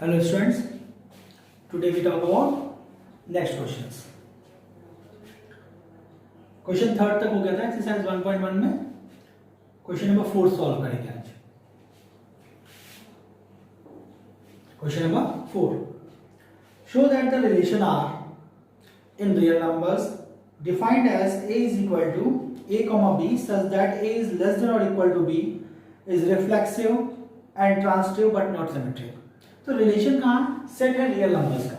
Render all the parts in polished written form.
Hello students, today we talk about next questions. Question third तक हो गया था एक्सरसाइज 1.1 में. क्वेश्चन नंबर 4 सॉल्व करेंगे आज. Question number 4. Show that the relation R in real numbers defined as A is equal to A comma B such that A is less than or equal to B is reflexive and transitive but not symmetric. तो relation कहाँ set है real numbers का.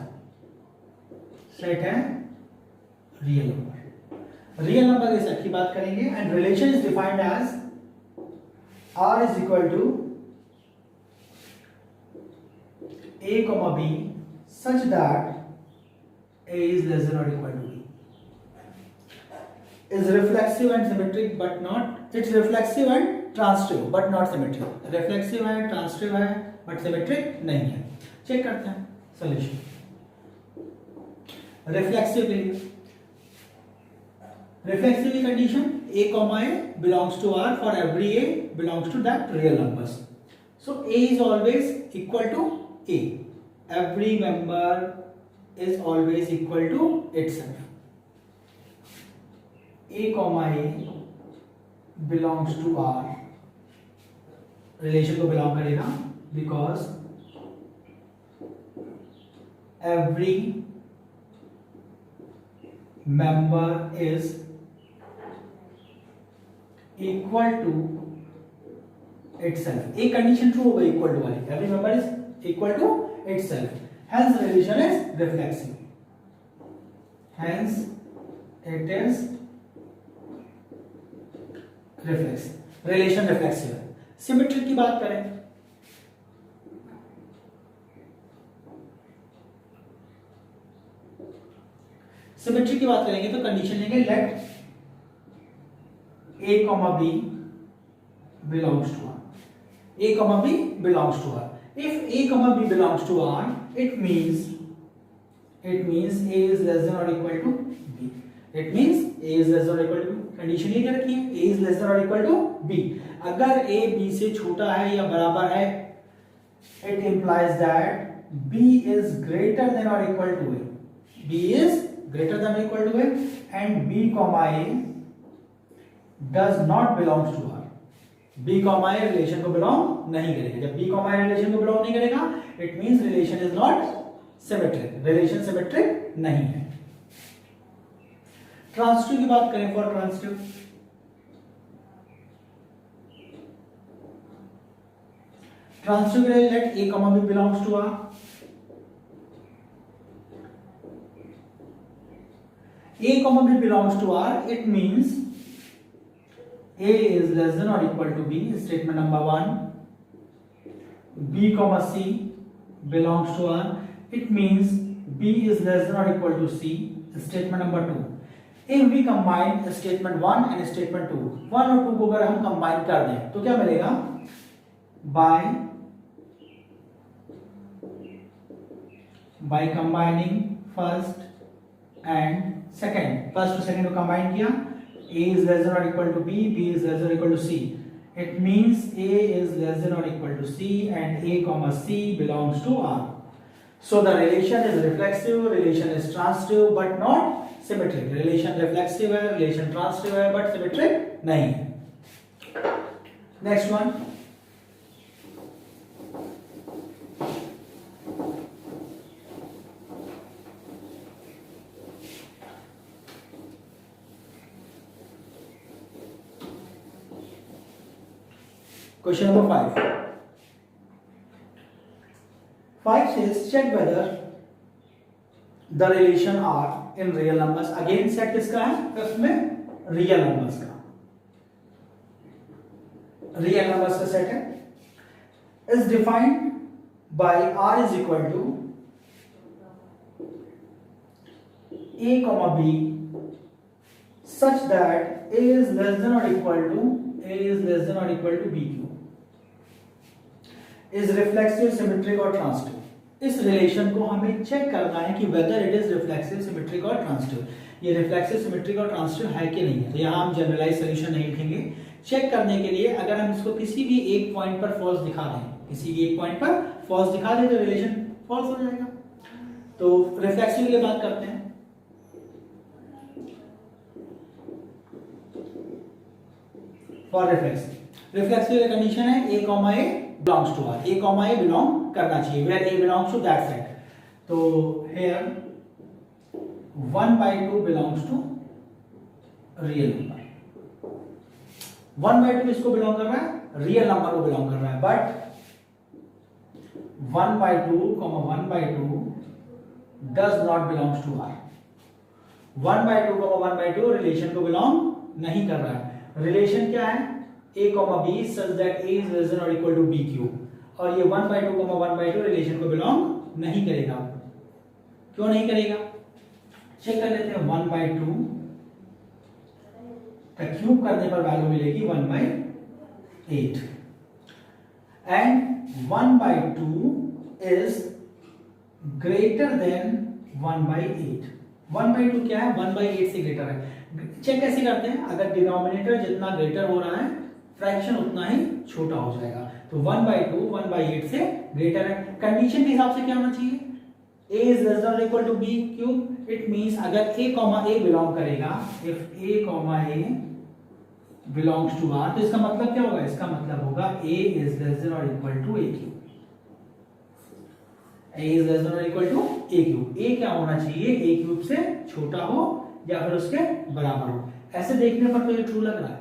Set है real number के set की बात करेंगे and relation is defined as R is equal to A comma B such that A is less than or equal to B is reflexive and symmetric but not it's reflexive and transitive but not symmetric. reflexive है transitive है but symmetric नहीं है. Check करते हैं solution. Reflexive की condition A comma A belongs to R for every A belongs to that real numbers. So A is always equal to A. Every member is always equal to itself. A comma A belongs to R. Relation को belong करेगा because every member is equal to itself. एक condition true होगा equal to वाली. every member is equal to itself. hence relation is reflexive. hence it is reflexive. relation reflexive है. Symmetric की बात करें symmetry की बात करेंगे तो कंडीशन लेंगे लेट A comma B belongs to R. A comma B belongs to R. If A comma B belongs to R, it means A is less than or equal to B. It means A is less than or equal to B. Condition ये क्या रखी है? A is less than or equal to B. अगर A B से छोटा है या बराबर है, it implies that B is greater than or equal to A. B is greater than or equal to A and B comma A does not belongs to R. B comma A relation को belong नहीं करेगा. जब B comma A relation को belong नहीं करेगा, it means relation is not symmetric. Relation symmetric नहीं है. Transitive की बात करें फॉर ट्रांसिटिव के लिए late A comma B belongs to R. A comma B belongs to R, it means A is less than or equal to B, statement number 1. B comma C belongs to R, it means B is less than or equal to C, statement number 2. If we combine statement 1 and statement 2, 1 और 2 को अगर हम combine कर दें तो क्या मिलेगा? By combining first and second, first और second को combine किया, A is less than or equal to B, B is less than or equal to C. It means A is less than or equal to C and A comma C belongs to R. So the relation is reflexive, relation is transitive but not symmetric. Relation reflexive है, relation transitive है but symmetric नहीं है. Next one. Question number 5. 5 says check whether the relation R in real numbers. Again set किसका है? उसमें real numbers का. Real numbers का set है. Is defined by R is equal to A comma B such that A is less than or equal to B cube. Is reflexive, symmetric और transitive. इस relation को हमें check करना है कि whether it is reflexive, symmetric और transitive. ये reflexive, symmetric और transitive है कि नहीं है. तो यहाँ हम जनरलाइज सोल्यूशन नहीं लिखेंगे. चेक करने के लिए अगर हम इसको किसी भी एक पॉइंट पर फॉल्स दिखा दें किसी भी एक पॉइंट पर फॉल्स दिखा दे तो रिलेशन फॉल्स हो जाएगा। तो रिफ्लेक्सिव के लिए बात करते हैं। फॉर रिफ्लेक्सिव की कंडीशन है a comma a belongs to R, a comma a belong करना चाहिए, where a belongs to that set. तो here 1/2 belongs to real number, 1/2 किसको बिलोंग कर रहा है? रियल नंबर को बिलोंग कर रहा है। But 1/2 does not belongs to R, 1/2 relation को बिलोंग नहीं कर रहा है। रिलेशन क्या है? a, b such that a is less than or equal to b cube, और ये 1/2 रिलेशन को बिलोंग नहीं करेगा। क्यों नहीं करेगा? चेक कर लेते हैं। 1/2 का क्यूब करने पर वैल्यू मिलेगी 1/8 एंड 1/2 इज ग्रेटर देन 1/8। 1/2 क्या है? 1/8 से ग्रेटर है। चेक कैसे करते हैं? अगर डिनोमिनेटर जितना ग्रेटर हो रहा है फ्रैक्शन उतना ही छोटा हो जाएगा। तो 1/2 1/8 से ग्रेटर है। कंडीशन के हिसाब से क्या होना चाहिए? a is less than or equal to b cube. It means अगर a, a बिलोंग करेगा, if a, a belongs to r, तो इसका मतलब क्या होगा? इसका मतलब होगा a is less than or equal to a cube. a is less than or equal to a cube. a क्या होना चाहिए? a क्यूब से छोटा हो या फिर उसके बराबर हो। ऐसे देखने पर तो ये ट्रू लग रहा है,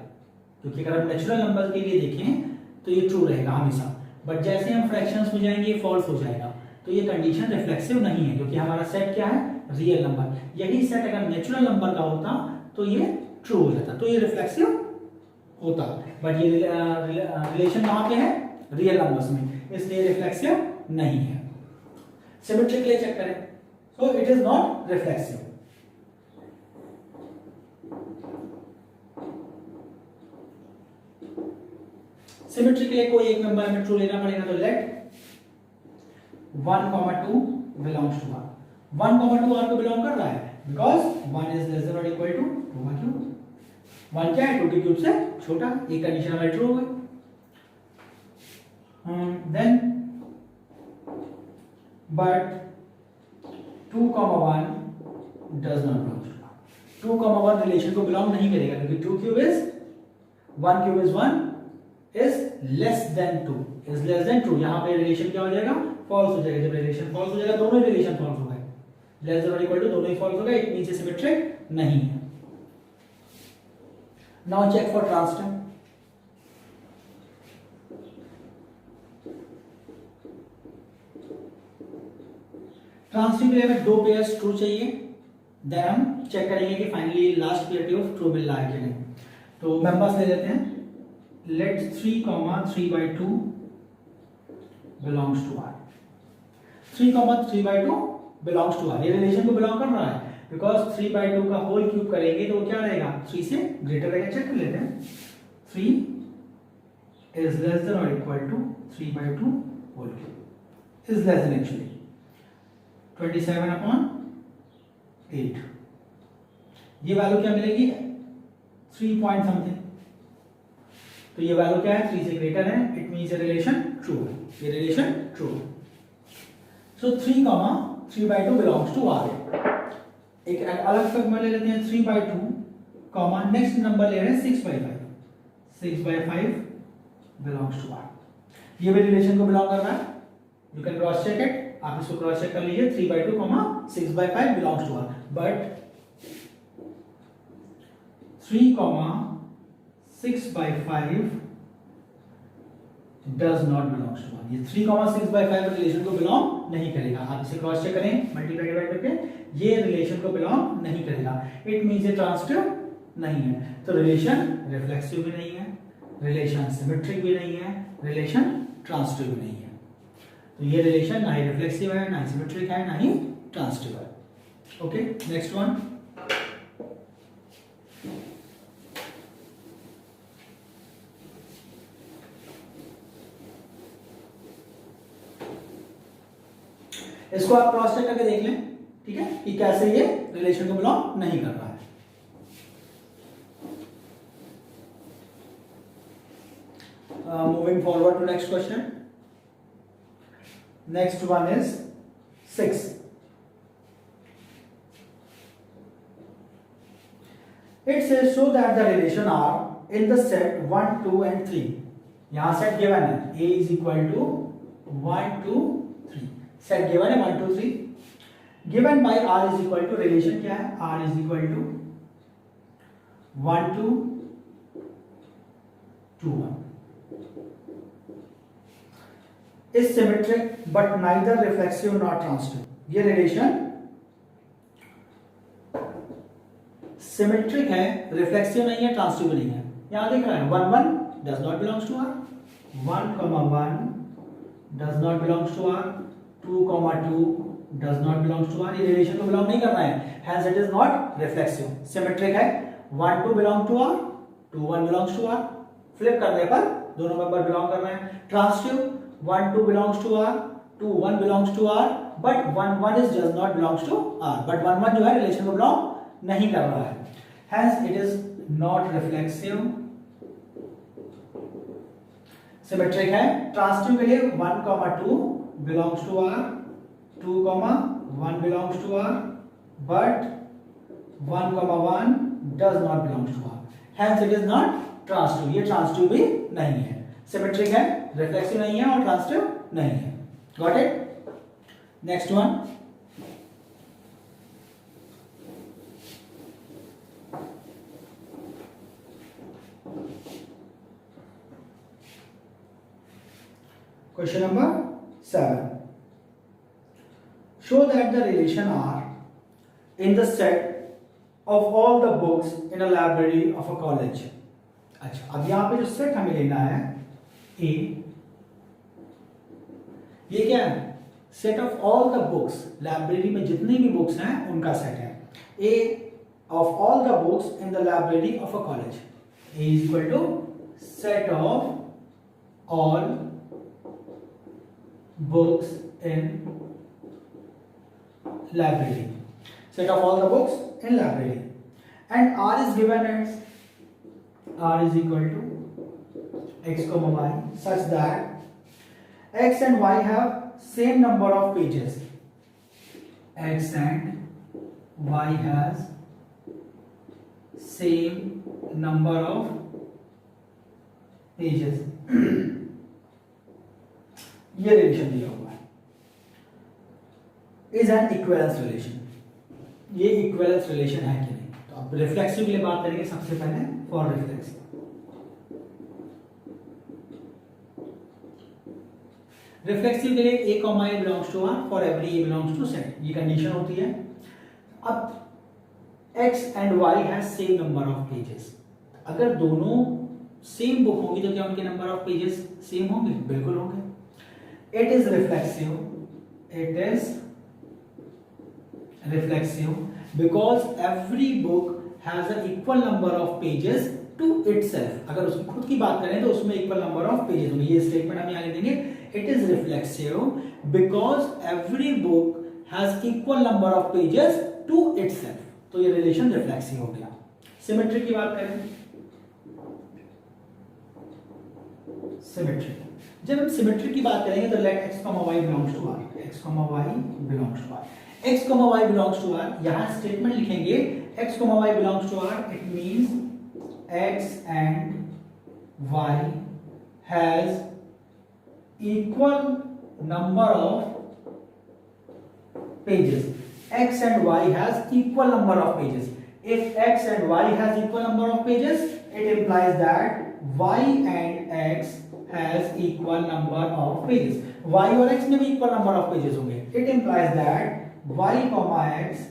क्योंकि अगर हम नेचुरल नंबर के लिए देखें तो ये ट्रू रहेगा हमेशा, बट जैसे हम फ्रैक्शंस में जाएंगे ये फॉल्स हो जाएगा। तो ये कंडीशन रिफ्लेक्सिव नहीं है, क्योंकि हमारा सेट क्या है? Real number. यही सेट अगर नेचुरल नंबर का होता तो ये ट्रू हो जाता, तो ये रिफ्लेक्सिव होता। बट ये रिलेशन कहाँ पे है? रियल नंबर्स में, इसलिए रिफ्लेक्सिव नहीं है। सिमेट्री के लिए चेक करें। So it is not reflexive. Symmetry के लिए कोई एक नंबर हमें ट्रू लेना पड़ेगा। तो let 1,2 belongs to R. 1,2 R को बिलोंग कर रहा है बिकॉज 1 इज लेस देन और इक्वल टू 2 का क्यूब। 1 क्या है? 2 के क्यूब से छोटा। ये कंडीशन हमारी ट्रू हो गई। Then but 2,1 does not belong to R. 2,1 relation को बिलोंग नहीं करेगा, क्योंकि 2 cube is 1 cube is 1 is less than 2, is less than 2। यहां पे रिलेशन क्या हो जाएगा? फॉल्स हो जाएगा। जब रिलेशन फॉल्स हो जाएगा, दोनों ही रिलेशन फॉल्स हो गए, लेस देन और इक्वल टू दोनों ही फॉल्स हो गए। इट मींस सिमेट्रिक नहीं है। Now check for transitive. Transitive के लिए हमें दो पेयर्स ट्रू चाहिए, देन हम चेक करेंगे कि finally last pair of true will lie कि नहीं। तो मेंबर्स ले लेते हैं। Let 3, 3/2 belongs to R। 3, 3/2 belongs to R। ये रिलेशन को बिलोंग कर रहा है, बिकॉज 3/2 का होल क्यूब करेंगे तो क्या रहेगा? 3 से ग्रेटर रहेगा। चेक कर लेते हैं। 3 is less than or equal to 3/2 whole cube is less than actually 27/8। ये वैल्यू क्या मिलेगी? 3 पॉइंट समथिंग। तो ये वैल्यू क्या है? 3 से ग्रेटर है। इट मींस ये रिलेशन ट्रू है। ये रिलेशन ट्रू है। सो 3, 3/2 बिलोंग्स टू आर। एक अलग फॉर्मूला ले लेते हैं। 3/2 नेक्स्ट नंबर ले रहे हैं 6/5। 6/5 बिलोंग्स टू आर। ये भी रिलेशन को बिलोंग कर रहा है। You can cross check it. आप इसको क्रॉस चेक कर लीजिए। 3/2 6/5 belongs to R. But 3, 6/5 does not belongs to 1। ये 3, 6/5 रिलेशन को बिलोंग नहीं करेगा। आप इसे क्रॉस चेक करें मल्टीप्लाई डिवाइड करके, ये रिलेशन को बिलोंग नहीं करेगा। इट मींस ये ट्रांसिटिव नहीं है। तो रिलेशन रिफ्लेक्सिव भी नहीं है, रिलेशन सिमेट्रिक भी नहीं है, रिलेशन ट्रांसिटिव भी नहीं है। तो ये रिलेशन ना ही रिफ्लेक्सिव है, ना ही सिमेट्रिक है, ना ही ट्रांसिटिव है। Okay, next one. इसको आप क्रॉस चेक करके देख लें, ठीक है, कि कैसे ये रिलेशन को बिलोंग नहीं कर रहा है। Moving forward to next question. Next one is 6. It says show that the relation R in the set 1, 2 and 3. यहाँ set given है A is equal to 1, 2, 3. Set given है 1, 2, 3. Given by R is equal to relation क्या है? R is equal to 1, 2, 2, 1. Is symmetric but neither reflexive nor transitive. ये relation symmetric है, reflexive नहीं है, transitive नहीं है. यहां देख रहा है 1, 1 does not belongs to R, 1, 1 does not belongs to R, 2, 2 does not belongs to R. ये रिलेशन को बिलोंग नहीं कर रहा है, hence it is not reflexive. Symmetric है, 1, 2 belong to R, 2, 1 belongs to R. Flip करने पर दोनों मेंबर बिलोंग कर रहे हैं. Transitive 1, 2 belongs to R, 2, 1 belongs to R, but 1, 1 is does not belongs to R. But 1, 1 जो है रिलेशन को बिलोंग नहीं कर रहा है, hence it is not reflexive. Symmetric है. ट्रांसिटिव के लिए 1, 2 belongs to R, 2, 1 belongs to R, but 1, 1 does not belongs to R. Hence it is not transitive. ये ट्रांसिटिव भी नहीं है. सिमेट्रिक है, रिफ्लेक्सिव नहीं है और ट्रांसिटिव नहीं है. Got it? Next one. Question number 7. Show that the relation R in the set of all the books in a library of a college. अच्छा, अब यहाँ पे जो सेट हमें लेना है A, ये क्या है? Set of all the books, library में जितनी भी बुक्स हैं उनका सेट है. A of all the books in the library of a college. A is equal to set of all books in library. Set of all the books in library. And R is given as R is equal to x comma y such that x and y have same number of pages. X and y has same number of pages. ये relation दिया हुआ है. Is an equivalence relation. ये equivalence relation है कि नहीं? तो अब रिफ्लेक्सिव के लिए बात करेंगे. सबसे पहले फॉर रिफ्लेक्सिव. रिफ्लेक्सिव के लिए A, A belongs to R for every A belongs to set. ये कंडीशन होती है. अब X and Y has same number of pages. अगर दोनों सेम बुक होंगी तो क्या उनके नंबर ऑफ पेजेस सेम होंगे? बिल्कुल होंगे. It is reflexive. It is reflexive because every book has an equal number of pages to itself. अगर उसकी खुद की बात करें तो उसमें equal number of pages होंगे. ये स्टेटमेंट हम आगे देंगे. It is reflexive because every book has equal number of pages to itself. तो ये रिलेशन रिफ्लेक्सिव हो गया. सिमेट्री की बात करें. सिमेट्री, जब हम सिमेट्री की बात करेंगे तो let x, y belongs to R. x, y belongs to R. x, y belongs to R. यहां स्टेटमेंट लिखेंगे x, y belongs to R. It means x and y has equal number of pages. X and y has equal number of pages. If x and y has equal number of pages, it implies that y and x has equal number of pages. Y और x में भी equal number of pages होंगे. It implies that y, x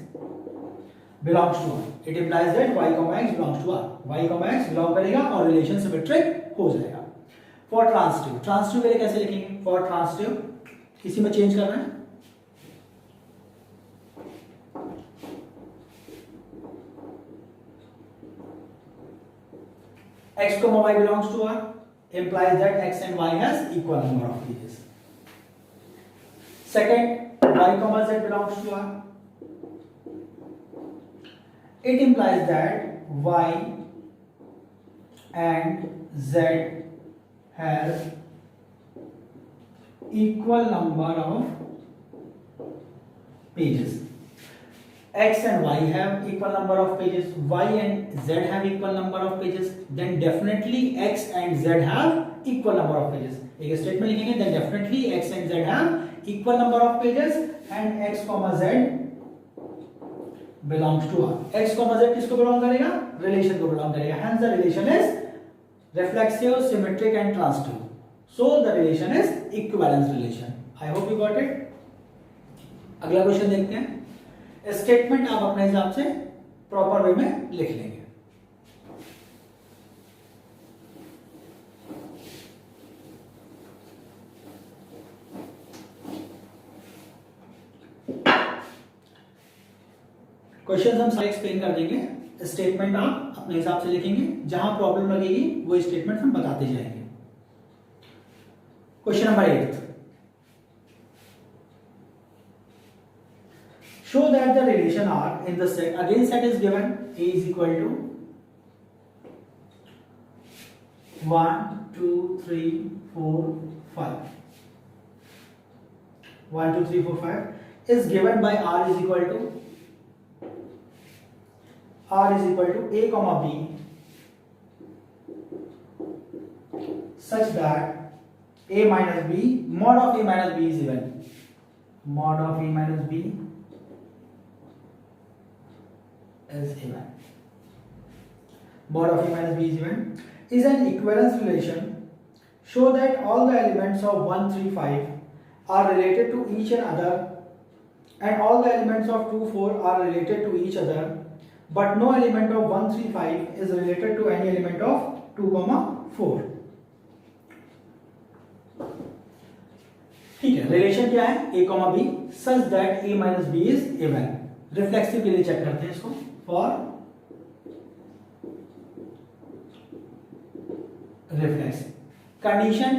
belongs to R. It implies that y, x belongs to R. Y, x belong करेगा और relation symmetric हो जाएगा. For transitive, transitive के लिए कैसे लिखेंगे? For transitive इसी में चेंज कर रहे हैं. X, y belongs to R implies that x and y has equal number of pages. Second, y, z belongs to R. It implies that y and z has equal number of pages. X and Y have equal number of pages, Y and Z have equal number of pages, then definitely X and Z have equal number of pages. एक statement लिखेंगे, then definitely X and Z have equal number of pages and X, Z belongs to R. X, Z किसको belong करेगा? Relation को belong करेगा. Hence the relation is reflexive, symmetric and transitive. So the relation is equivalence relation. I hope you got it. अगला question देखते हैं. Statement आप अपने हिसाब से प्रॉपर वे में लिख लेंगे. क्वेश्चन हम सारे एक्सप्लेन कर देंगे. स्टेटमेंट आप अपने हिसाब से लिखेंगे, जहां प्रॉब्लम लगेगी वो स्टेटमेंट हम बताते जाएंगे. Question number 8. Show that the relation R in the set, again set is given, A is equal to 1, 2, 3, 4, 5. 1, 2, 3, 4, 5 is given by R is equal to A comma B such that A minus B, mod of A minus B is even. Mod of A minus B is even. Mod of A minus B is even is an equivalence relation. Show that all the elements of 1, 3, 5 are related to each other and all the elements of 2, 4 are related to each other, but no element of 1, 3, 5 is related to any element of 2, 4. ठीक है, relation क्या है? A, B such that A minus B is even. Reflexive के लिए check करते हैं इसको. For reflexive condition,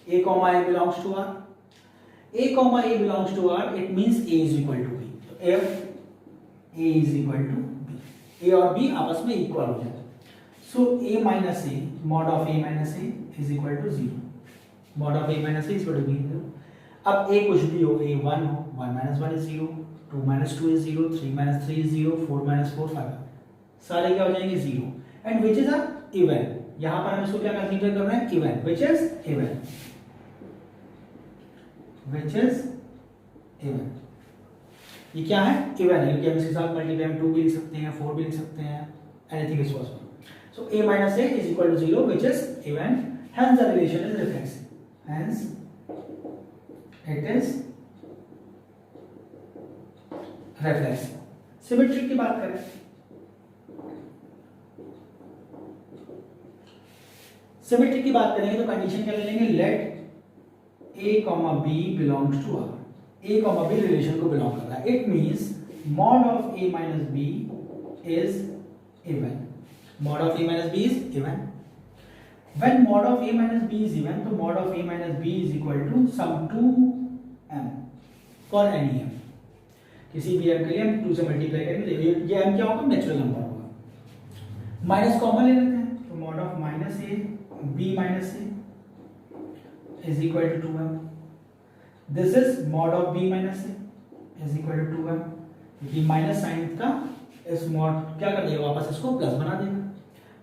A comma A belongs to R. A comma A belongs to R, it means A is equal to B. So if A is equal to B, A और B आपस में equal हो जाए. So A minus A, mod of A minus A is equal to 0. Mod of A minus A is equal to B. अब A कुछ भी हो, A 1 हो, 1 minus 1 is 0. 2 minus 2 is 0, 3 minus 3 is 0, 4 minus 4 5. सारे क्या हो जाएंगे? 0. And which is a even. यहां पर हम इसको क्या कंसीडर कर रहे हैं? Even. Which is even. Which is even. ये क्या है? इवन है, क्योंकि हम इसके साथ मल्टीप्लाई 2 भी लिख सकते हैं, 4 भी लिख सकते हैं. Anything is possible. So A minus A is equal to 0, which is even. Hence the relation is reflexive. Hence it is reflexive. Symmetric की बात करें, सिमेट्रिक की बात करेंगे तो कंडीशन क्या ले लेंगे? लेट A comma B belongs to R. A comma B relation को बिलोंग कर रहा है. It means mod of A minus B is even. Mod of A minus B is even. When mod of A minus B is even, तो mod of A minus B is equal to sum 2m for any m. किसी भी m के लिए हम 2 से multiply करेंगे, ये m क्या होगा? नेचुरल नंबर होगा. माइनस कॉमन ले लेते हैं, तो mod of minus a b minus a is equal to 2m. This is mod of b minus a is equal to 2m. ये माइनस साइन का इस mod क्या कर देगा? वापस इसको प्लस बना देगा.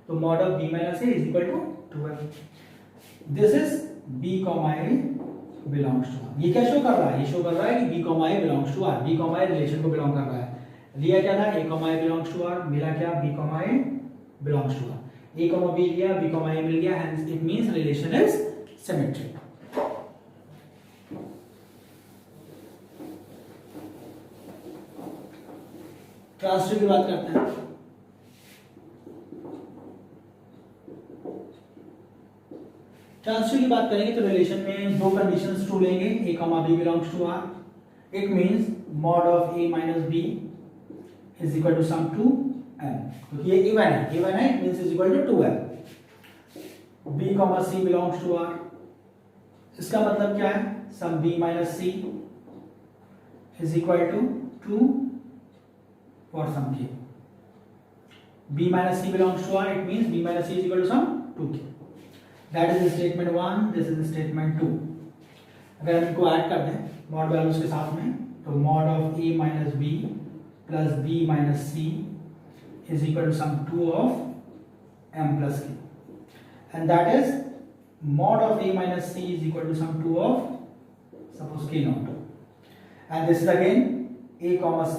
तो mod of b minus a is equal to 2m. This is b comma a belongs to R. ये क्या शो कर रहा है? ये शो कर रहा है कि b comma a belongs to R. b comma a relation को बिलोंग कर रहा है. लिया क्या था? a comma a belongs to R. मिला क्या? b comma a belongs to R. a comma b लिया, b comma a मिल गया. Hence it means relation is symmetric. Transitive की बात करते हैं. ट्रांसटिव की बात करेंगे तो रिलेशन में दो कंडीशंस ट्रू लेंगे. a comma b belongs to R. It means mod of a minus b is equal to sum 2m. क्योंकि ये इवन है, इवन है, it means is equal to 2m. b comma c belongs to R. इसका मतलब क्या है? sum b minus c is equal to 2 for some k. b minus c belongs to R. It means b minus c is equal to sum 2k. That is statement 1. This is statement 2. अगर हम इनको add कर दें mod values के साथ में, तो mod of a minus B plus B minus C is equal to some 2 of m plus k, and that is mod of a minus c is equal to some 2 of suppose k naught, and this is again a comma c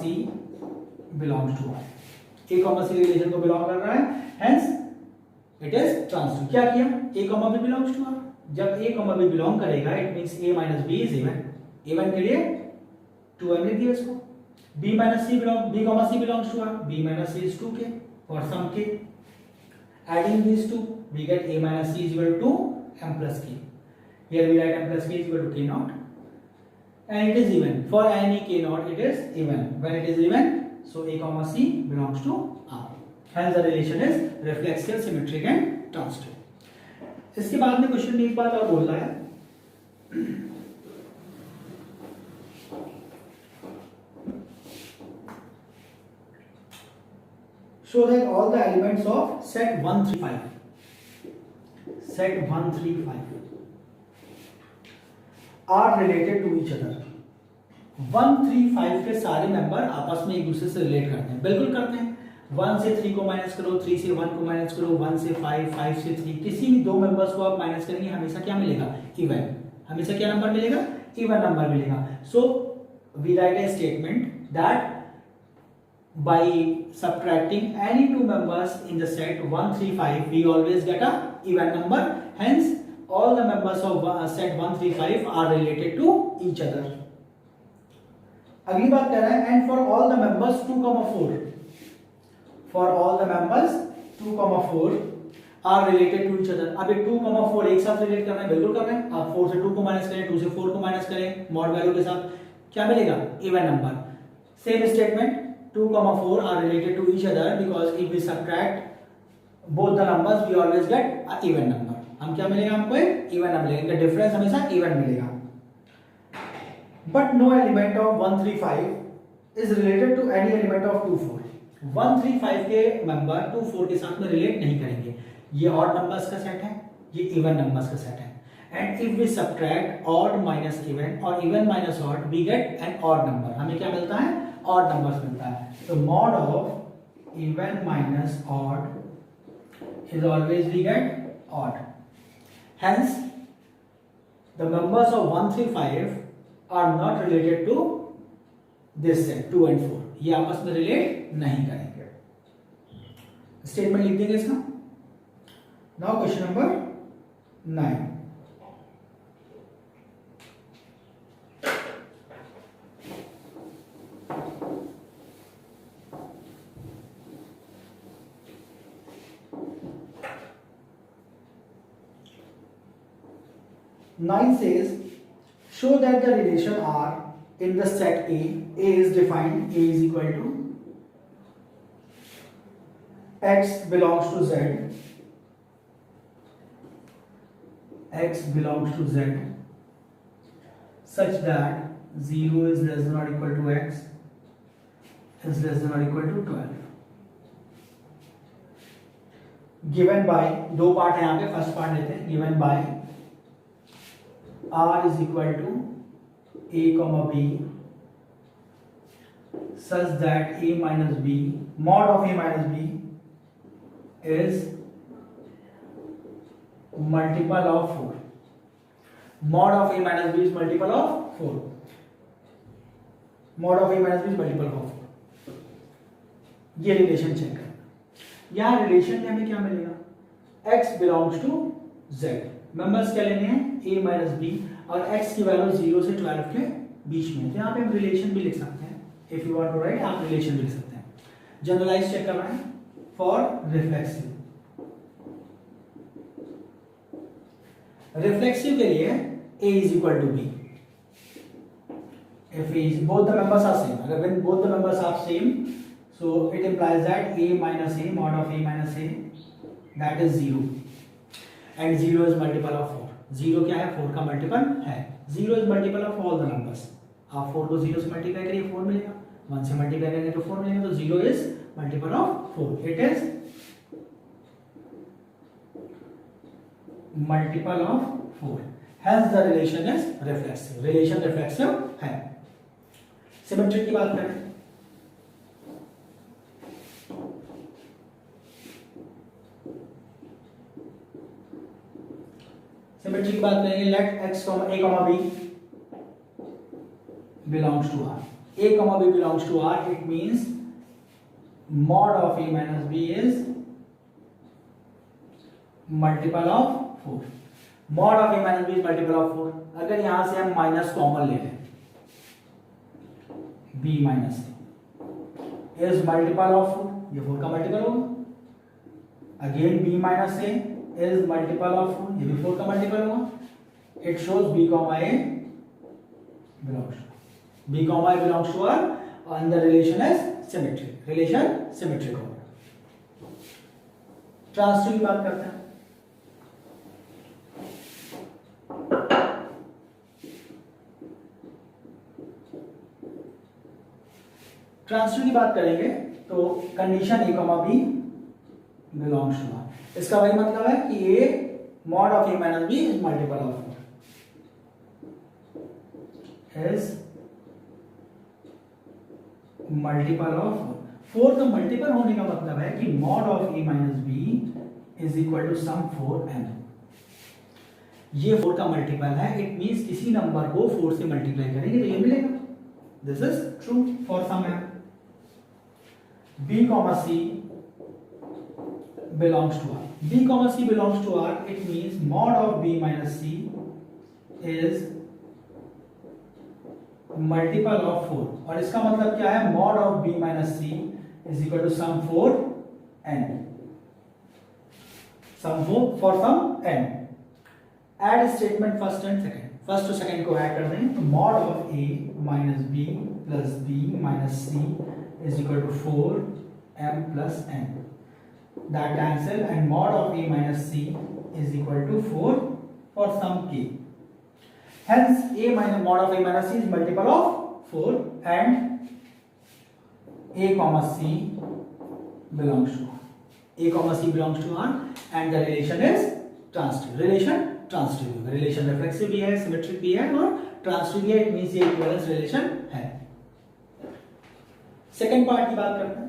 belongs to y. a comma c relation को belong कर रहा है, hence it is transitive. क्या किया? a comma b belongs to r. जब a comma b belong करेगा it means a minus b is even. even के लिए 2m लिख दिया इसको. b minus c belongs to r. b minus c is 2k for some k. Adding these two we get a minus c is equal to m plus k. Here we write m plus k is equal to k naught, and it is even. For any k naught it is even. When it is even, so a comma c belongs to r. Hence the relation is reflexive, symmetric and transitive. इसके बाद में question में एक बात और बोल रहा है, show that all the elements of set 135 are related to each other. 135 के सारे मेंबर आपस में एक दूसरे से रिलेट करते हैं, बिल्कुल करते हैं. 1 से 3 को माइनस करो, 3 से 1 को माइनस करो, 1 से 5, 5 से 3, किसी भी दो मेंबर्स को आप माइनस करेंगे हमेशा क्या मिलेगा? इवन. हमेशा क्या नंबर मिलेगा? इवन नंबर मिलेगा. So we write a statement that by subtracting any two members in the set 135 we always get a even number, hence all the members of set 135 are related to each other. अगली बात कह रहा है and for all the members 2,4 for all the members 2,4 are related to each other. अब ये 2,4 एक साथ relate कर रहे हैं, बिल्कुल कर रहे हैं. आप 4 से 2 को माइनस करें, 2 से 4 को माइनस करें, मॉड वैल्यू के साथ क्या मिलेगा? Even number. Same statement 2,4 are related to each other because if we subtract both the numbers we always get a even number. हम क्या मिलेगा? हमको एक even number मिलेगा, इनका डिफरेंस हमेशा even मिलेगा. But no element of 135 is related to any element of 24. 135 के मेंबर 24 के साथ में रिलेट नहीं करेंगे. ये ऑड नंबर्स का सेट है, ये इवन नंबर्स का सेट है. And if we subtract odd minus even or even minus odd, we get an odd number. हमें क्या मिलता है? Odd numbers मिलता है. So mod of even minus odd is always we get odd. Hence, the members of 135 are not related to this set 2 and 4. ये आपस में relate नहीं करेंगे. स्टेटमेंट लिख देंगे इसका. Now question number 9. Nine says, show that the relation R in the set A is defined, A is equal to X belongs to Z, X belongs to Z, such that 0 is less than or equal to X is less than or equal to 12. Given by, दो part है यहाँ पे, first part लेते हैं. Given by R is equal to A comma B such that A minus B, mod of A minus B is multiple of 4. Mod of A minus B is multiple of 4. Mod of A minus B is multiple of 4. ये relation check करना. यहाँ relation में हमें क्या मिलेगा? X belongs to Z. Members क्या लेने हैं? A माइनस बी, और x की वैल्यू 0 से 12 के बीच में. तो यहाँ पे हम रिलेशन भी लिख सकते हैं. If you want to write, आप रिलेशन भी लिख सकते हैं. जनरलाइज चेक करना है फॉर रिफ्लेक्सिव. रिफ्लेक्सिव के लिए A is equal to B. If A is, both the members are same. अगर when both the members are same, so it implies that A minus A, mod of A minus A, that is 0. And 0 is multiple of 4. 0 क्या है? 4 का multiple है. 0 is multiple of all the numbers. आप 4 को 0 से multiply करिए 4 मिलेगा, 1 से मल्टीप्लाई करेंगे तो 4 मिलेगा. तो 0 is multiple of 4. It is multiple of 4. hence the relation is reflexive, relation reflexive है। सिमेट्रिक की बात करें, सिमेट्री की बात करेंगे, late x a, b belongs to r, a, b belongs to r, it means mod of a minus b is multiple of 4, mod of a minus b is multiple of 4। अगर यहां से हम minus common ले लें, b minus a is multiple of 4, ये 4 का multiple होगा। Again b minus a is multiple of 4, ये भी 4 का मल्टीपल होगा। It shows b, a belongs to r and the relation is symmetric, relation symmetric होगा। ट्रांसटिव की बात करते हैं, ट्रांसटिव की बात करेंगे तो condition a, b belongs to r, इसका वही मतलब है कि a mod of a minus b is multiple of 4, is multiple of 4 का मल्टीपल होने का मतलब है कि mod of a minus b is equal to sum 4m, ये 4 का मल्टीपल है, इट मींस किसी नंबर को 4 से मल्टीप्लाई करेंगे तो ये मिलेगा। This is true for some m। b, c belongs to r, b, c belongs to r, it means mod of b minus c is multiple of 4, और इसका मतलब क्या है, mod of b minus c is equal to sum 4 n, sum 4 for sum n। add statement first and second, first और second को add कर दें तो mod of a minus b plus b minus c is equal to 4m plus n, that cancel and mod of a minus c is equal to 4 for some k, hence a minus mod of a minus c is multiple of 4 and a, c belongs to r, a, c belongs to r and the relation is transitive, relation transitive, relation reflexive भी है, symmetric भी है और transitive भी है, it means ये equivalence relation है। Second part की बात करते हैं,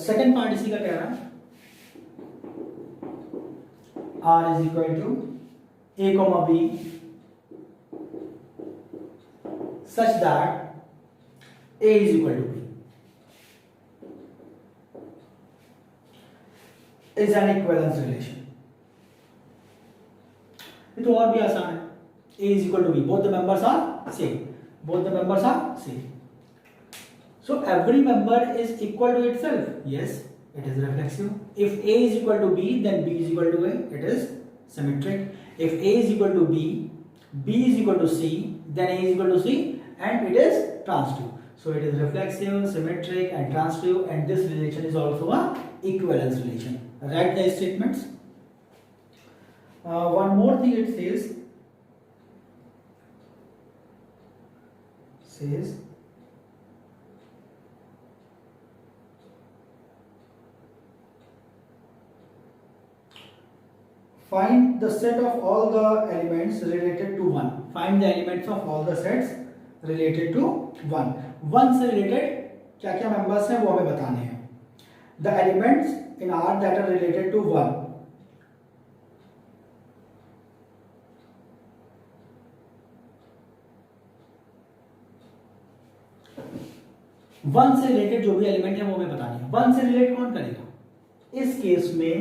सेकेंड पार्ट इसी का कह रहा है, r is equal to a, b such that a is equal to b is an equivalence relation। ये तो और भी आसान है, a is equal to b, both the members are same, both the members are same, so every member is equal to itself, yes it is reflexive। if a is equal to b then b is equal to a, it is symmetric। if a is equal to b, b is equal to c, then a is equal to c and it is transitive, so it is reflexive, symmetric and transitive, and this relation is also a equivalence relation। write the statements। one more thing it says find the set of all the elements related to 1, find the elements of all the sets related to 1, 1 से related क्या क्या members हैं वो हमें बताने हैं। the elements in R that are related to 1, one से related जो भी एलिमेंट है वो हमें बतानी है। वन से रिलेट कौन करेगा इस केस में,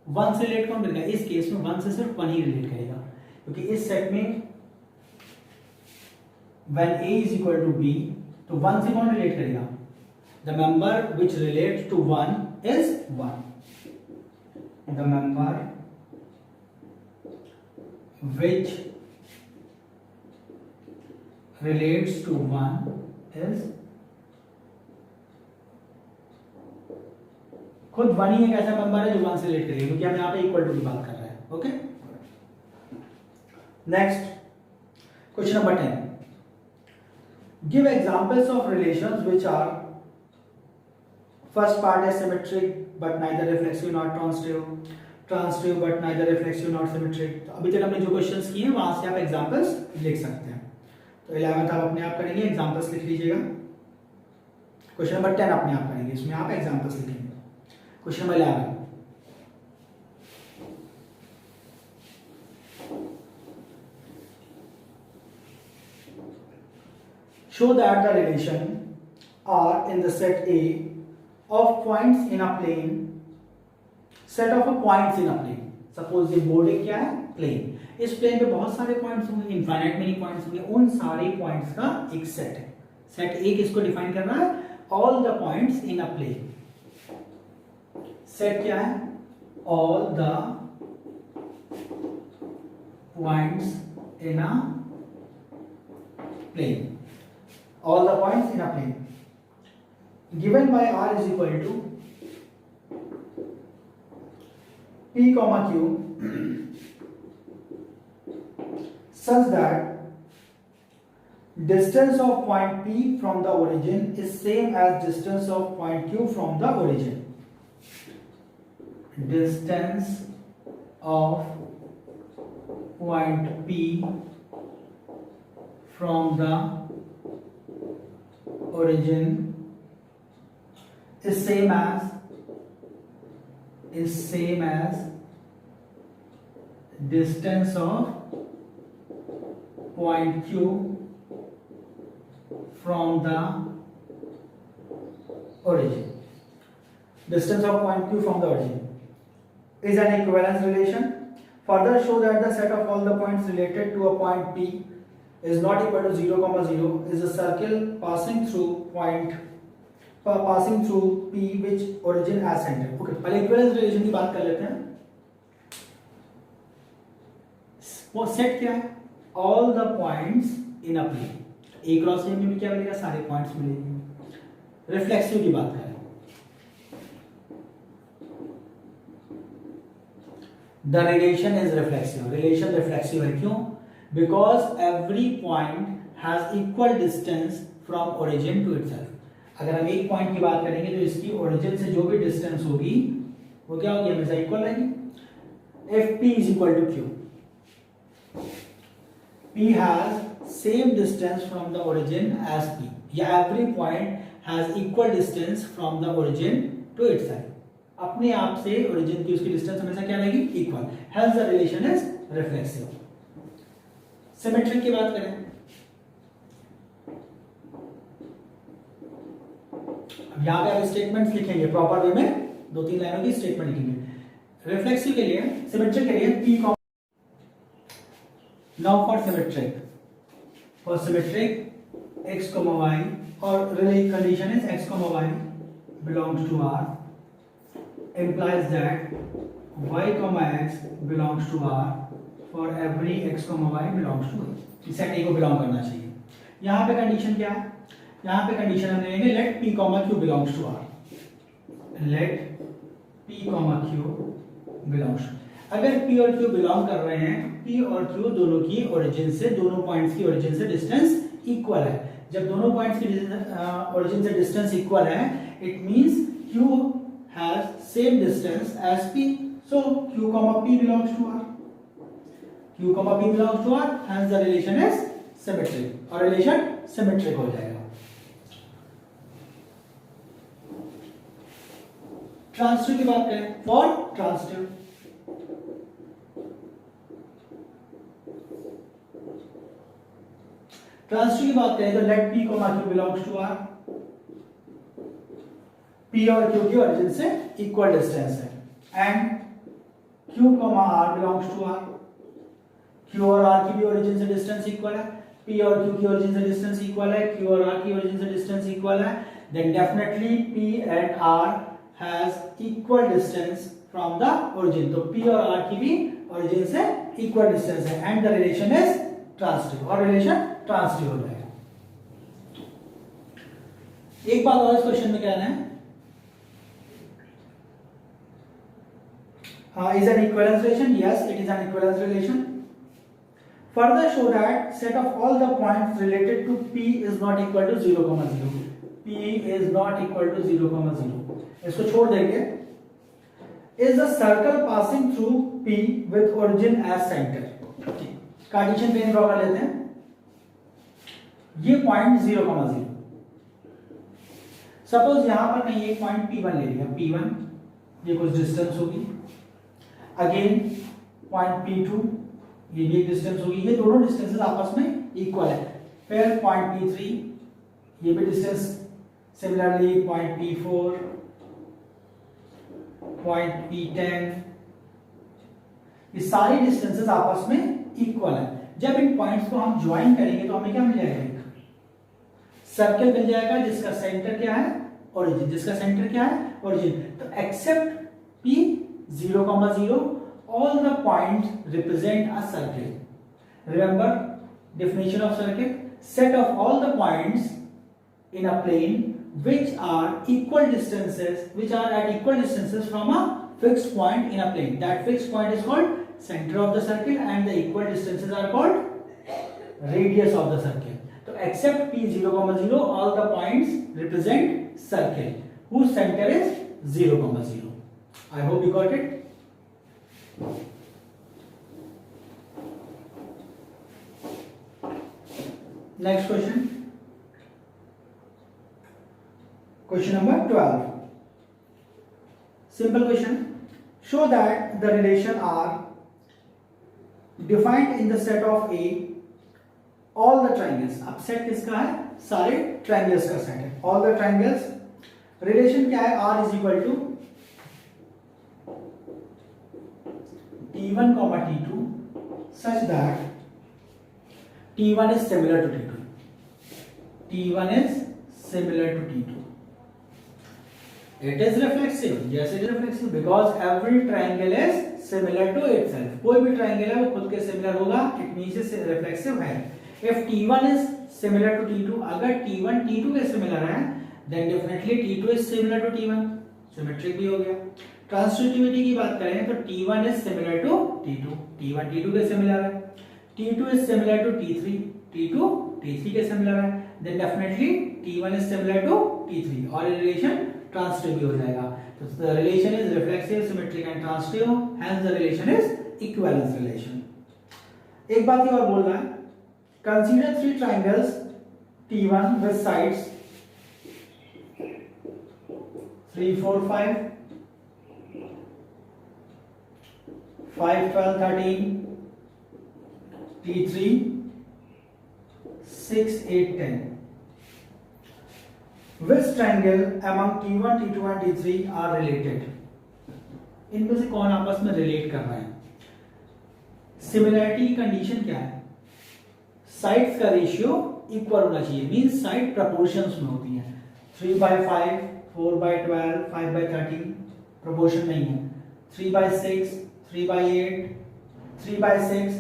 वन से रिलेट कौन करेगा इस केस में, वन से सिर्फ वन ही रिलेट करेगा, क्योंकि इस सेट में when a is equal to b तो वन से कौन रिलेट करेगा, the member which relates to 1 is 1, the member which relates to 1 is, खुद वन ही एक ऐसा मेंबर है जो वन से रिलेट करेगा, क्योंकि हम यहाँ पे इक्वल टू की बात कर रहे हैं। Okay, next question number 10, give examples of relations which are first part है symmetric but neither reflexive not transitive, transitive but neither reflexive not symmetric. तो अभी तक हमने जो क्वेश्चंस किए हैं वहां से आप एग्जांपल्स लिख सकते हैं। तो 11th आप अपने आप करेंगे, एग्जांपल्स लिख लीजिएगा। क्वेश्चन नंबर 10 अपने आप करेंगे, इसमें आप एग्जांपल्स लिखेंगे। Question number 11, show that the relation R in the set A of points in a plane, set of a points in a plane, suppose ये बोर्ड है क्या है, प्लेन। इस प्लेन पे बहुत सारे पॉइंट्स होंगे, इनफाइनाइट मेनी पॉइंट्स होंगे, उन सारे पॉइंट्स का एक सेट है। सेट ए किसको डिफाइन कर रहा है, all the points in a plane. Set क्या है, all the points in a plane, all the points in a plane given by R is equal to P comma Q such that distance of point P from the origin is same as distance of point Q from the origin. Distance of point P from the origin is same as distance of point Q from the origin. Distance of point Q from the origin is an equivalence relation. Further, show that the set of all the points related to a point P is not equal to 0, 0 is a circle passing through P which origin as center. Okay, पहले equivalence relation की बात कर लेते हैं। वो set क्या है, all the points in a plane. A cross A में भी क्या मिलेगा, सारे पॉइंट्स मिलेंगे। रिफ्लेक्सिव की बात करें, the relation is reflexive. Relation reflexive है, क्यों, because every point has equal distance from origin to itself। अगर हम एक पॉइंट की बात करेंगे तो इसकी ओरिजिन से जो भी डिस्टेंस होगी वो क्या होगी, हमेशा इक्वल रहेगी। if P is equal to Q, P has same distance from the origin as P, या every point has equal distance from the origin to itself। अपने आप से ओरिजिन की उसकी डिस्टेंस हमेशा क्या रहेगी, equal. hence the relation is reflexive। Symmetric की बात करें, अब यहां पे आप स्टेटमेंट्स लिखेंगे प्रॉपर वे में, 2-3 लाइनों की स्टेटमेंट लिखेंगे। रिफ्लेक्सिव के लिए, सिमेट्रिक के लिए P comma, now for symmetric x, y और condition is x, y belongs to R implies that y, x belongs to R for every x, y belongs to A। Set A को belong करना चाहिए। यहाँ पे condition क्या है, यहाँ पे कंडीशन हम लेंगे let P, Q belongs to R। Let P, Q belongs to, अगर P और Q बिलोंग कर रहे हैं, P और Q दोनों की ओरिजिन से, दोनों पॉइंट्स की ओरिजिन से डिस्टेंस इक्वल है। जब दोनों पॉइंट्स की ओरिजिन से डिस्टेंस इक्वल है, it means Q has same distance as P, so Q, P belongs to R। Q, P belongs to R, hence the relation is symmetric, और relation symmetric हो जाएगा। Transitive की बात करें, for transitive, transitive की बात करें तो let P, Q belongs to R। P और Q की ओरिजिन से इक्वल डिस्टेंस है, and Q, R belongs to R। Q और R की भी ओरिजिन से डिस्टेंस इक्वल है, P और Q की ओरिजिन से डिस्टेंस इक्वल है, Q और R की ओरिजिन से डिस्टेंस इक्वल है, then definitely P and R has equal distance from the origin। तो P और R की भी ओरिजिन से इक्वल डिस्टेंस है, and the relation is transitive, और रिलेशन ट्रांसटिव हो जाएगा। एक बात और इस क्वेश्चन में कहना है, is an equivalence relation? Yes, it is an equivalence relation. Further show that set of all the points related to P is not equal to 0, 0. P is not equal to 0, 0. इसको छोड़ देंगे. Is the circle passing through P with origin as center? Cartesian plane draw कर लेते हैं. ये point 0, 0. Suppose यहां पर कहीं एक पॉइंट P1 ले लिया. P1 ये कुछ डिस्टेंस होगी. अगेन पॉइंट P2 ये भी एक डिस्टेंस होगी. ये दोनों डिस्टेंसेस आपस में इक्वल है. फिर पॉइंट P3 ये भी distance. Similarly point P4, point P10, ये सारी डिस्टेंसेस आपस में इक्वल है. जब इन पॉइंट्स को हम ज्वाइन करेंगे तो हमें क्या मिल जाएगा? एक सर्कल मिल जाएगा जिसका सेंटर क्या है? ओरिजिन. जिसका सेंटर क्या है? ओरिजिन. तो accept P 0, 0 all the points represent a circle. Remember definition of circle: set of all the points in a plane which are at equal distances from a fixed point in a plane. That fixed point is called center of the circle and the equal distances are called radius of the circle. So except P 0, 0 all the points represent circle whose center is 0, 0. I hope you got it. Next question. Question number 12. Simple question. Show that the relation R defined in the set of A all the triangles. अब set किसका है? सारे triangles का set है. All the triangles. Relation क्या है? R is equal to T1, T2 such that T1 is similar to T2. T1 is similar to T2. It is reflexive. Yes, it is reflexive because every triangle is similar to itself. कोई भी triangle है वो खुद के similar होगा. It means it's reflexive है. If T1 is similar to T2, अगर T1 T2 के similar है, then definitely T2 is similar to T1. Symmetric भी हो गया. ट्रांसटिविटी की बात करें तो T1 is similar to T2. T1 T2 के सिमिलर है. T2 is similar to T3. T2 T3 के सिमिलर है. Then definitely T1 is similar to T3 और रिलेशन ट्रांसटिव भी हो जाएगा. तो the relation is reflexive, symmetric and transitive. Hence the relation is equivalence relation. एक बात ये और बोल रहा है. Consider three triangles T1 with sides 3, 4, 5. 5, 12, 13, T3, 6, 8, 10. Which triangle among T1, T2 and T3 are related? इनमें से कौन आपस में रिलेट कर रहा है? सिमिलैरिटी की कंडीशन क्या है? साइड्स का रेशियो इक्वल होना चाहिए. मींस साइड प्रोपोर्शंस में होती हैं. 3/5, 4/12, 5/13 प्रोपोर्शन नहीं है. 3/6, 3/8, 3/6,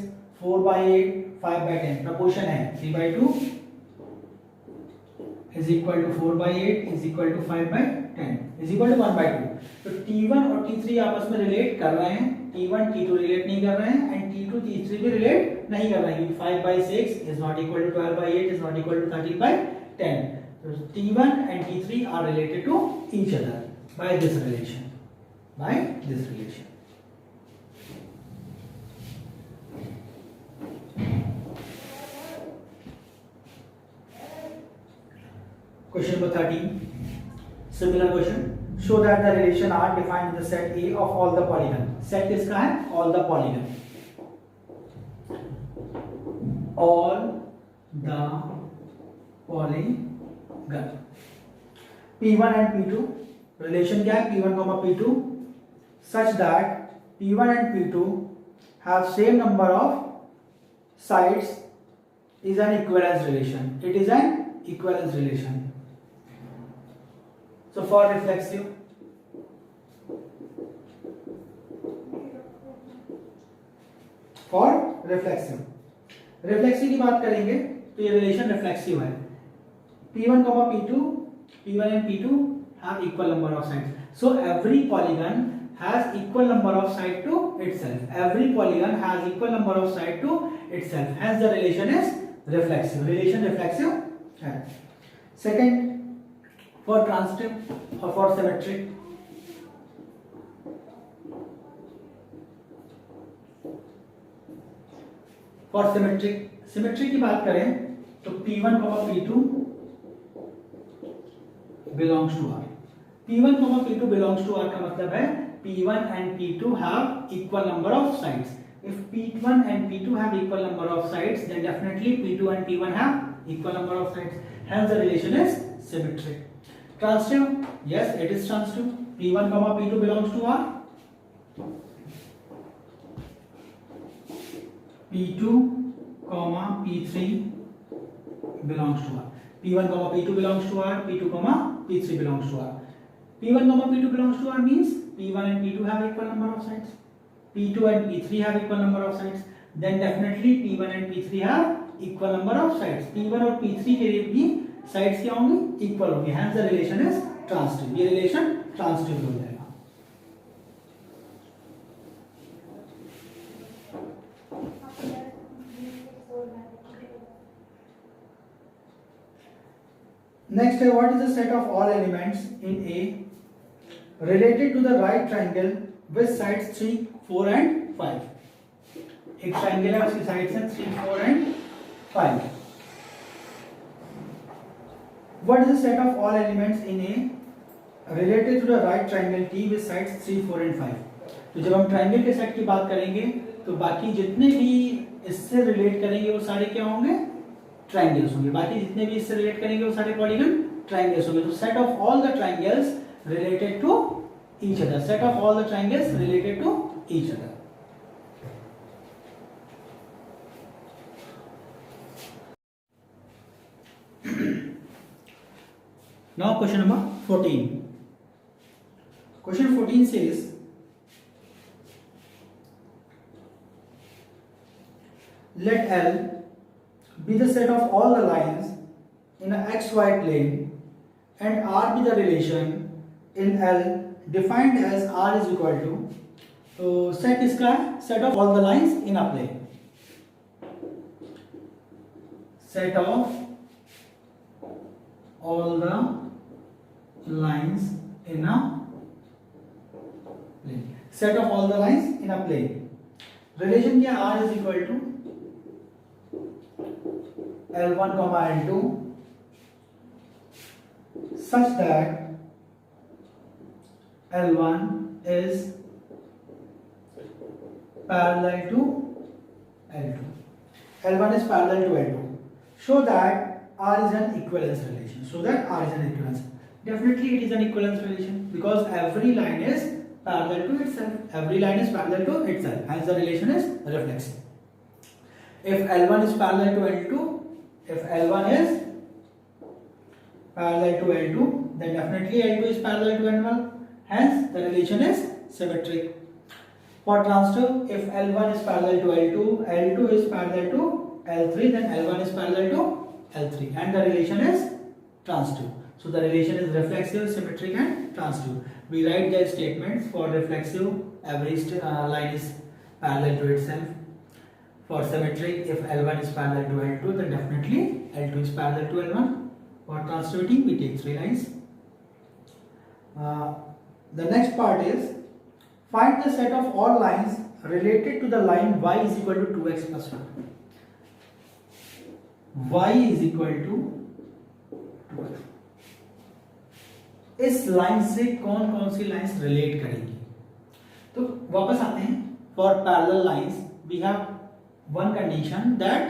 4/8, 5/10 प्रोपोर्शन है. 3/2 is equal to 4/8 is equal to 5/10 is equal to 1/2. तो T1 और T3 आपस में रिलेट कर रहे हैं. T1 T2 रिलेट नहीं कर रहे हैं एंड T2 T3 भी रिलेट नहीं कर रहे हैं. 5/6 is not equal to 12/8 is not equal to 13/10. So T1 and T3 are related to each other by this relation. By this relation. Question number 13. Similar question. Show that the relation R defined in the set A of all the polygon. Set किसका है? All the polygon. All the polygon. P1 and P2. Relation क्या है? P1, P2. Such that P1 and P2 have same number of sides is an equivalence relation. It is an equivalence relation. So for reflexive, reflexive की बात करेंगे तो ये relation reflexive है. P1, P2 and P2 have equal number of sides. So every polygon has equal number of side to itself. Every polygon has equal number of side to itself. Hence the relation is reflexive. Relation reflexive है. Second, for transitive or for symmetric. For symmetry की बात करें तो P1, P2 belongs to R. P1, P2 belongs to R का मतलब है P1 and P2 have equal number of sides. If P1 and P2 have equal number of sides, then definitely P2 and P1 have equal number of sides. Hence the relation is symmetric. Transitive, yes, it is transitive. P1, P2 belongs to R. P2, P3 belongs to R. P1, P2 belongs to R. P2, P3 belongs to R. P1, P2 belongs to R means P1 and P2 have equal number of sides. P2 and P3 have equal number of sides. Then definitely P1 and P3 have equal number of sides. P1 और P3 के लिए भी sides क्या होंगी? Equal होंगी. Hence the relation is transitive. ये relation transitive हो जाएगा. Next, what is the set of all elements in A related to the right triangle with sides 3, 4 and 5? एक ट्रायंगल है उसकी साइड्स हैं 3, 4 and 5. What is the set of all elements in A related to the right triangle T with sides 3, 4 and 5? तो जब हम triangle के set की बात करेंगे तो बाकी जितने भी इससे रिलेट करेंगे वो सारे क्या होंगे? ट्रायंगल्स होंगे. बाकी जितने भी इससे रिलेट करेंगे वो सारे पॉलीगन ट्रायंगल्स होंगे. तो set of all the triangles related to each other. Set of all the triangles related to each other. Now question number 14. Question 14 says let L be the set of all the lines in a xy plane and R be the relation in L defined as R is equal to, तो set इसका set of all the lines in a plane. Set of all the lines in a plane. Set of all the lines in a plane. Relation क्या? R is equal to L1, L2 such that L1 is parallel to L2. L1 is parallel to L2. Show that R is an equivalence relation. So that R is an equivalence. Definitely it is an equivalence relation because every line is parallel to itself. Every line is parallel to itself. Hence the relation is reflexive. If L1 is parallel to L2, if L1 is parallel to L2, then definitely L2 is parallel to L1. Hence the relation is symmetric. For transitive, if L1 is parallel to L2, L2 is parallel to L3, then L1 is parallel to L3, and the relation is transitive. So the relation is reflexive, symmetric, and transitive. We write the statements. For reflexive, every line is parallel to itself. For symmetric, if L1 is parallel to L2, then definitely L2 is parallel to L1. For transitivity, we take 3 lines. The next part is find the set of all lines related to the line y is equal to 2x plus 1. Y is equal to 2x. इस line से कौन कौन सी lines relate करेंगी? तो वापस आते हैं. For parallel lines we have one condition that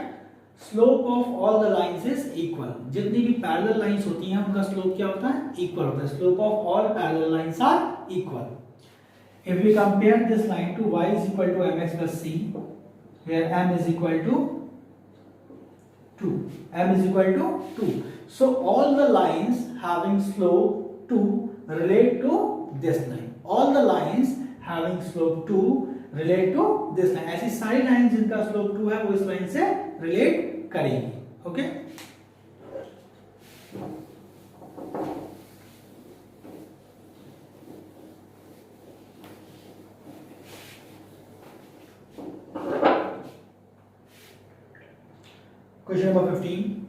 slope of all the lines is equal. जितनी भी पैरेलल लाइंस होती हैं उनका स्लोप क्या होता है? इक्वल होता है. Slope of all parallel lines are equal. If we compare this line to y is equal to mx plus c, where m is equal to 2, m is equal to 2. So all the lines having slope 2 relate to this line. All the lines having slope 2 relate to this line. ऐसी सारी line जिनका slope 2 है वो इस line से relate करेंगी. Okay. Question number 15,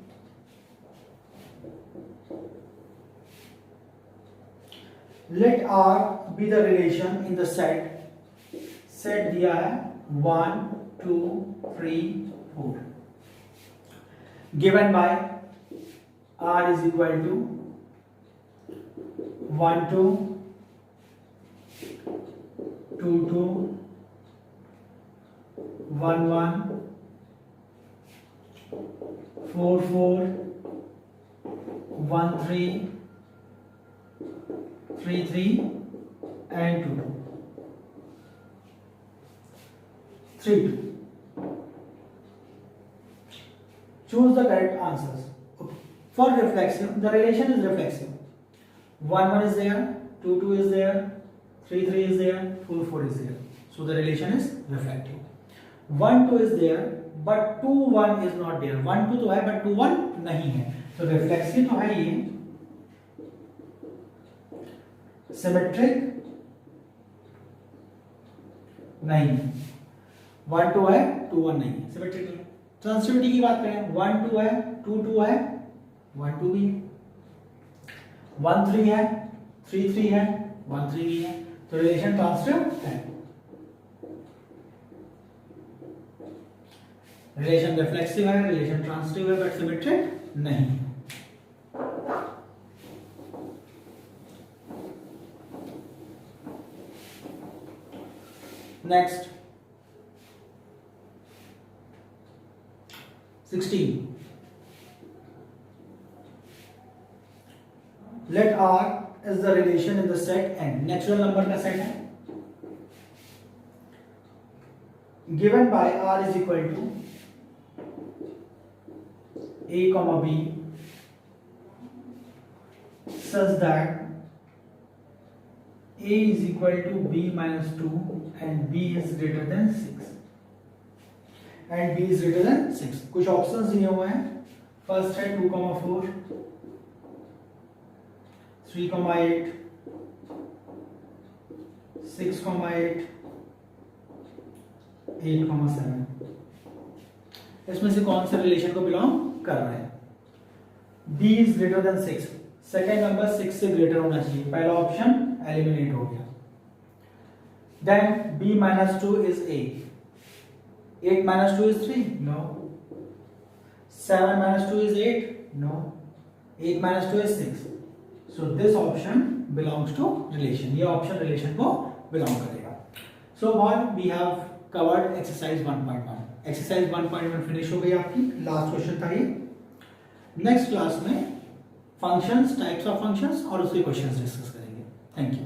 let R be the relation in the set दिया है 1 2 3 4 given by R is equal to 1 2 2 2 1 1 4 4 1 3 3 3 and 2 3 2. Choose the correct answers. For reflexive, the relation is reflexive. 1 1 is there, 2 2 is there, 3 3 is there, 4 4 is there. So the relation is reflective. 1 2 is there, but 2 1 is not there. 1 2 तो है but 2 1 नहीं है. तो reflexive तो है ये. Symmetric नहीं. 1 2 है, 2 1 नहीं है. Symmetric नहीं. ट्रांसिटिविटी की बात करें 1 2 है 2 2 है 1 2 भी है 1 3 है 3 3 है 1 3 भी है. तो रिलेशन ट्रांसिटिव है. रिलेशन रिफ्लेक्सिव है, रिलेशन ट्रांसिटिव है, बट सिमेट्रिक नहीं. Next 16. Let R is the relation in the set N. Natural number का सेट है. Given by R is equal to A comma B such that A is equal to B minus 2 and B is greater than 6 and B is greater than 6. कुछ options दिए हुए हैं. First है 2 comma 4 3 comma 8 6 comma 8 8 comma 7. इसमें से कौन से relation को बिलोंग कर रहा है? B is greater than 6. Second number 6 से ग्रेटर होना चाहिए. पहला ऑप्शन एलिमिनेट हो गया. Then B minus 2 is 8. 8 minus 2 is 3? No. 7 minus 2 is 8? No. 8 minus 2 is 6. So this option belongs to relation. ये ऑप्शन रिलेशन को बिलोंग करेगा. So what we have covered exercise 1.1. Exercise 1.1 finish हो गई आपकी. Last question था ये. Next class में functions, types of functions और उसके क्वेश्चंस डिस्कस करेंगे. Thank you.